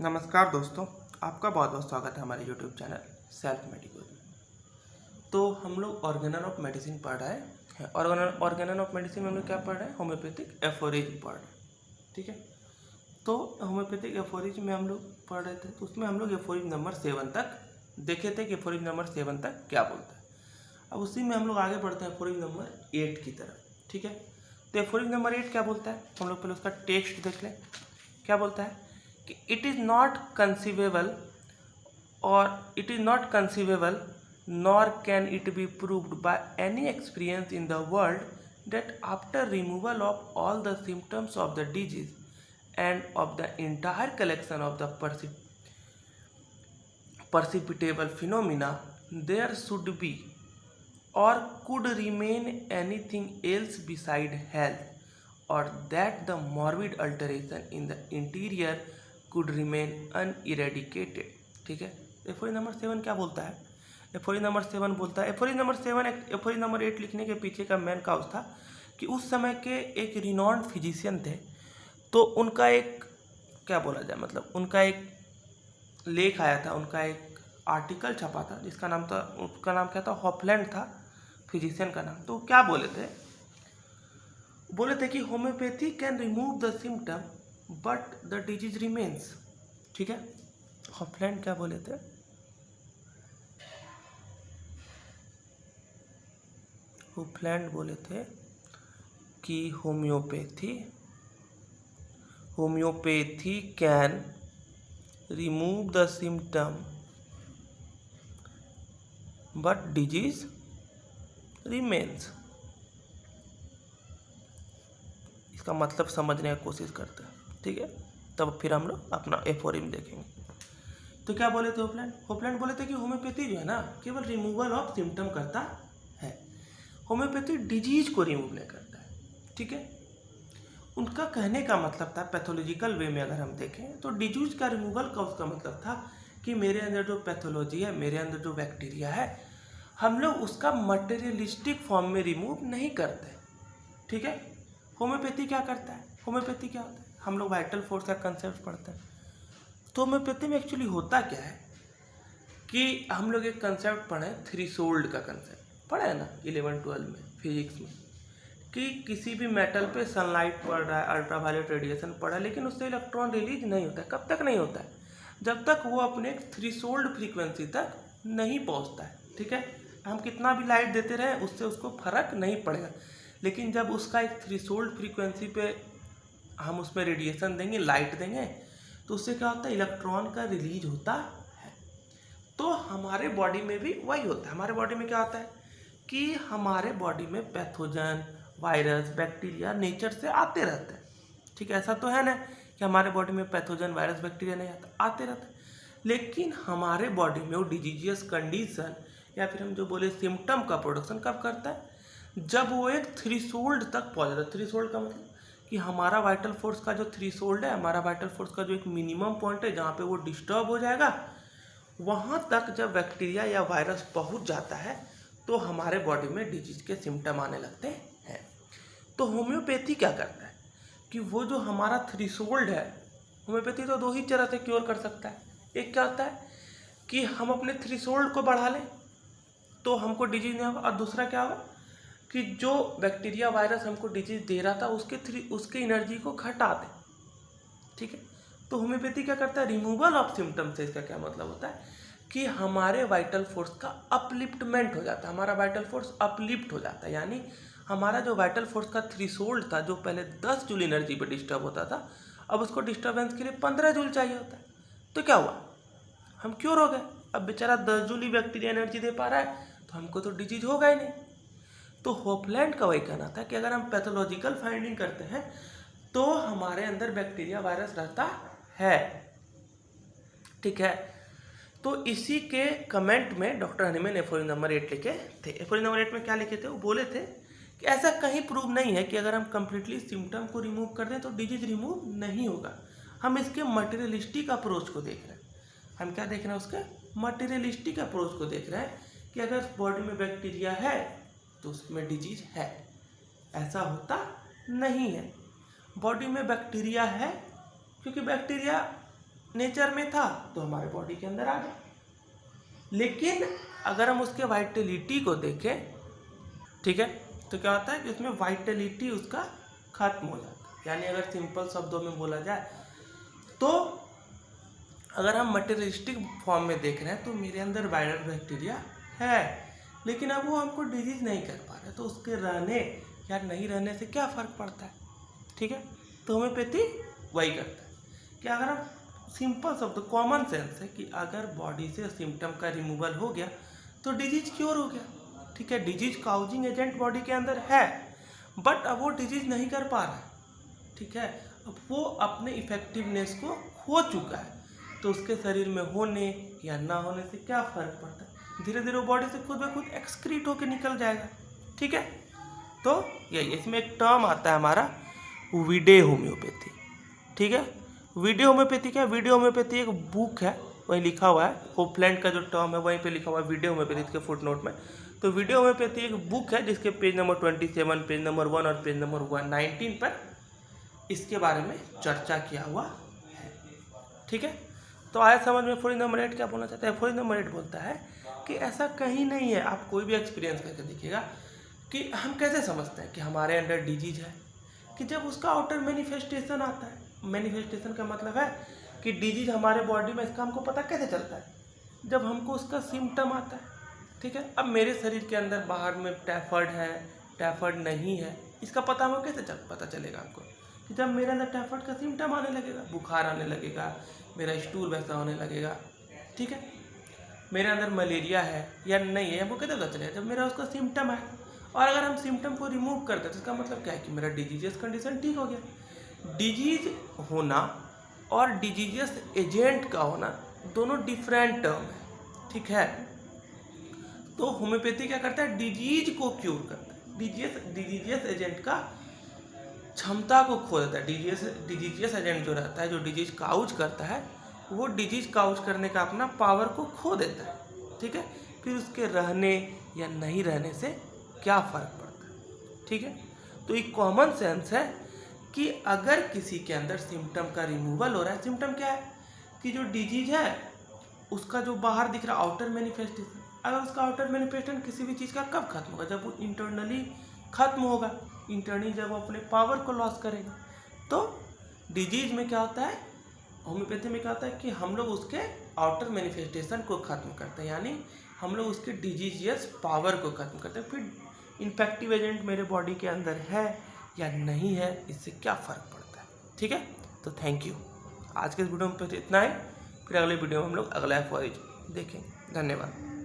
नमस्कार दोस्तों, आपका बहुत बहुत स्वागत है हमारे यूट्यूब चैनल सेल्फ मेडिकल। तो हम लोग ऑर्गेनल ऑफ मेडिसिन पढ़ रहे हैं। ऑर्गेनल ऑफ मेडिसिन में हम लोग क्या पढ़ रहे हैं? होम्योपैथिक एफोरिज्म पढ़ रहे हैं। ठीक है, तो होम्योपैथिक एफोरिज्म में हम लोग पढ़ रहे थे, तो उसमें हम लोग एफोरिज्म नंबर 7 तक देखे थे कि एफोरिज्म नंबर 7 तक क्या बोलता है। अब उसी में हम लोग आगे बढ़ते हैं एफोरिज्म नंबर 8 की तरफ। ठीक है, तो एफोरिज्म नंबर 8 क्या बोलता है? हम लोग पहले उसका टेक्स्ट देख लें। क्या बोलता है कि it is not conceivable nor can it be proved by any experience in the world that after removal of all the symptoms of the disease and of the entire collection of the perceptible phenomena there should be or could remain anything else beside health, or that the morbid alteration in the interior could remain uneradicated। ठीक है, aphorism number 7 क्या बोलता है? Aphorism number 7 बोलता है, aphorism number 7 aphorism number 8 लिखने के पीछे का मेन काउज था कि उस समय के एक रिनॉन्ड फिजिशियन थे, तो उनका एक क्या बोला जाए, मतलब उनका एक लेख आया था, उनका एक आर्टिकल छपा था जिसका नाम था, उसका नाम क्या था? हॉपलैंड था फिजिशियन का नाम। तो क्या बोले थे कि homeopathy can remove the symptom but the disease remains. ठीक है, हॉपलैंड क्या बोले थे? हॉपलैंड बोले थे कि homeopathy can remove the symptom but disease remains. इसका मतलब समझने की कोशिश करते हैं। ठीक है, तब फिर हम लोग अपना एफोरिज्म देखेंगे। तो क्या बोले थे हॉपलैंड बोले थे कि होम्योपैथी जो है ना, केवल रिमूवल ऑफ सिम्टम करता है, होम्योपैथी डिजीज को रिमूव नहीं करता है। ठीक है, उनका कहने का मतलब था, पैथोलॉजिकल वे में अगर हम देखें तो डिजीज का रिमूवल का उसका मतलब था कि मेरे अंदर जो पैथोलॉजी है, मेरे अंदर जो बैक्टीरिया है, हम लोग उसका मटेरियलिस्टिक फॉर्म में रिमूव नहीं करते। ठीक है, होम्योपैथी क्या करता है? होम्योपैथी क्या होता है? हम लोग वाइटल फोर्स का कंसेप्ट पढ़ते हैं। तो होम्योपैथी में एक्चुअली होता क्या है कि हम लोग एक कंसेप्ट पढ़े, थ्रीशोल्ड का कंसेप्ट पढ़े है ना 11-12 में फिजिक्स में, कि किसी भी मेटल पे सनलाइट पड़ रहा है, अल्ट्रावायलेट रेडिएशन पड़ रहा है, लेकिन उससे इलेक्ट्रॉन रिलीज नहीं होता है। कब तक नहीं होता है? जब तक वो अपने थ्रीशोल्ड फ्रीक्वेंसी तक नहीं पहुंचता है। ठीक है, हम कितना भी लाइट देते रहें उससे उसको फर्क नहीं पड़ेगा, लेकिन जब उसका एक थ्रीशोल्ड फ्रीक्वेंसी पे हम उसमें रेडिएशन देंगे, लाइट देंगे, तो उससे क्या होता है? इलेक्ट्रॉन का रिलीज होता है। तो हमारे बॉडी में भी वही होता है। हमारे बॉडी में क्या होता है कि हमारे बॉडी में पैथोजन, वायरस, बैक्टीरिया नेचर से आते रहते हैं। ठीक है, ऐसा तो है ना कि हमारे बॉडी में पैथोजन, वायरस, बैक्टीरिया नहीं आता, आते रहते हैं, लेकिन हमारे बॉडी में वो डिजीजियस कंडीशन या फिर हम जो बोले सिम्टम का प्रोडक्शन कब करता है? जब वो एक थ्रीशोल्ड तक पहुंच जाता है। थ्रीशोल्ड का मतलब कि हमारा वाइटल फोर्स का जो थ्रीशोल्ड है, हमारा वाइटल फोर्स का जो एक मिनिमम पॉइंट है जहाँ पे वो डिस्टर्ब हो जाएगा, वहाँ तक जब बैक्टीरिया या वायरस पहुँच जाता है तो हमारे बॉडी में डिजीज के सिम्टम आने लगते हैं। तो होम्योपैथी क्या करता है कि वो जो हमारा थ्रीशोल्ड है, होम्योपैथी तो दो ही तरह से क्योर कर सकता है। एक क्या होता है कि हम अपने थ्रीशोल्ड को बढ़ा लें तो हमको डिजीज नहीं होगा, और दूसरा क्या होगा कि जो बैक्टीरिया, वायरस हमको डिजीज दे रहा था उसके एनर्जी को घटा दें। ठीक है, तो होम्योपैथी क्या करता है? रिमूवल ऑफ सिम्टम से इसका क्या मतलब होता है कि हमारे वाइटल फोर्स का अपलिफ्टमेंट हो जाता है, हमारा वाइटल फोर्स अपलिफ्ट हो जाता है। यानी हमारा जो वाइटल फोर्स का थ्रीशोल्ड था, जो पहले 10 जूल एनर्जी पर डिस्टर्ब होता था, अब उसको डिस्टर्बेंस के लिए 15 जूल चाहिए होता है। तो क्या हुआ? हम क्योर हो गए। अब बेचारा 10 जूल ही बैक्टीरिया एनर्जी दे पा रहा है, तो हमको तो डिजीज होगा ही नहीं। तो हॉपलैंड का वही कहना था कि अगर हम पैथोलॉजिकल फाइंडिंग करते हैं तो हमारे अंदर बैक्टीरिया, वायरस रहता है। ठीक है, तो इसी के कमेंट में डॉक्टर हनीमैन एफोरिज्म नंबर 8 लिखे थे। एफोरिज्म नंबर 8 में क्या लिखे थे? वो बोले थे कि ऐसा कहीं प्रूव नहीं है कि अगर हम कंप्लीटली सिम्टम को रिमूव कर दें तो डिजीज रिमूव नहीं होगा। हम इसके मटेरियलिस्टिक अप्रोच को देख रहे हैं। हम क्या देख रहे हैं? उसके मटेरियलिस्टिक अप्रोच को देख रहे हैं कि अगर बॉडी में बैक्टीरिया है तो उसमें डिजीज है। ऐसा होता नहीं है। बॉडी में बैक्टीरिया है क्योंकि बैक्टीरिया नेचर में था तो हमारे बॉडी के अंदर आ गया। लेकिन अगर हम उसके वाइटलिटी को देखें, ठीक है, तो क्या होता है कि उसमें वाइटलिटी उसका खत्म हो जाता है। यानी अगर सिंपल शब्दों में बोला जाए तो अगर हम मटेरियलिस्टिक फॉर्म में देख रहे हैं तो मेरे अंदर वायरल बैक्टीरिया है, लेकिन अब वो हमको डिजीज नहीं कर पा रहे, तो उसके रहने या नहीं रहने से क्या फ़र्क पड़ता है, ठीक है। तो होम्योपैथी वही करता है कि अगर हम सिंपल शब्द कॉमन सेंस है कि अगर बॉडी से सिम्टम का रिमूवल हो गया तो डिजीज क्योर हो गया, ठीक है। डिजीज काउजिंग एजेंट बॉडी के अंदर है, बट अब वो डिजीज नहीं कर पा रहा है, ठीक है। अब वो अपने इफेक्टिवनेस को खो चुका है, तो उसके शरीर में होने या ना होने से क्या फ़र्क पड़ता है, धीरे धीरे वो बॉडी से खुद ब खुद एक्सक्रीट होकर निकल जाएगा, ठीक है। तो यही इसमें एक टर्म आता है हमारा वीडियो होम्योपैथी, ठीक है। वीडियो होम्योपैथी क्या है? वीडियो होम्योपैथी एक बुक है, वहीं लिखा हुआ है, होपलैंड का जो टर्म है वहीं पे लिखा हुआ है वीडियो होम्योपैथी के फुटनोट में। तो वीडियो होम्योपैथी एक बुक है जिसके पेज नंबर 27, पेज नंबर 1 और पेज नंबर 119 पर इसके बारे में चर्चा किया हुआ है, ठीक है। तो आया समझ में। एफोरिज्म नंबर 8 क्या बोलना चाहता है? एफोरिज्म नंबर 8 बोलता है कि ऐसा कहीं नहीं है, आप कोई भी एक्सपीरियंस करके देखिएगा कि हम कैसे समझते हैं कि हमारे अंदर डिजीज है, कि जब उसका आउटर मैनिफेस्टेशन आता है। मैनिफेस्टेशन का मतलब है कि डिजीज हमारे बॉडी में, इसका हमको पता कैसे चलता है? जब हमको उसका सिम्टम आता है, ठीक है। अब मेरे शरीर के अंदर बाहर में टाइफाइड है, टाइफाइड नहीं है, इसका पता हमको कैसे पता चलेगा हमको? कि जब मेरे अंदर टाइफाइड का सिम्टम आने लगेगा, बुखार आने लगेगा, मेरा स्टूल वैसा होने लगेगा, ठीक है। मेरे अंदर मलेरिया है या नहीं है, हमको कैसे पता चलेगा? जब मेरा उसका सिम्टम है। और अगर हम सिम्टम को रिमूव करते हैं तो इसका मतलब क्या है कि मेरा डिजीजियस कंडीशन ठीक हो गया। डिजीज होना और डिजीजियस एजेंट का होना दोनों डिफरेंट टर्म है, ठीक है। तो होम्योपैथी क्या करता है? डिजीज को क्योर करता है, डिजीजियस एजेंट का क्षमता को खो देता है। डिजीजियस एजेंट जो रहता है, जो डिजीज काउज करता है, वो डिजीज काउज करने का अपना पावर को खो देता है, ठीक है। फिर उसके रहने या नहीं रहने से क्या फ़र्क पड़ता है, ठीक है। तो एक कॉमन सेंस है कि अगर किसी के अंदर सिम्टम का रिमूवल हो रहा है, सिम्टम क्या है कि जो डिजीज है उसका जो बाहर दिख रहा आउटर मैनिफेस्टेशन, अगर उसका आउटर मैनिफेस्टेशन किसी भी चीज़ का कब खत्म होगा? जब वो इंटरनली खत्म होगा, इंटरनली जब वो अपने पावर को लॉस करेगा। तो डिजीज में क्या होता है, होम्योपैथी में क्या होता है कि हम लोग उसके आउटर मैनिफेस्टेशन को खत्म करते हैं, यानी हम लोग उसके डिजीजियस पावर को खत्म करते हैं। फिर इन्फेक्टिव एजेंट मेरे बॉडी के अंदर है या नहीं है, इससे क्या फ़र्क पड़ता है, ठीक है। तो थैंक यू, आज के इस वीडियो में इतना ही। फिर अगले वीडियो में हम लोग अगला एफओआई देखेंगे। धन्यवाद।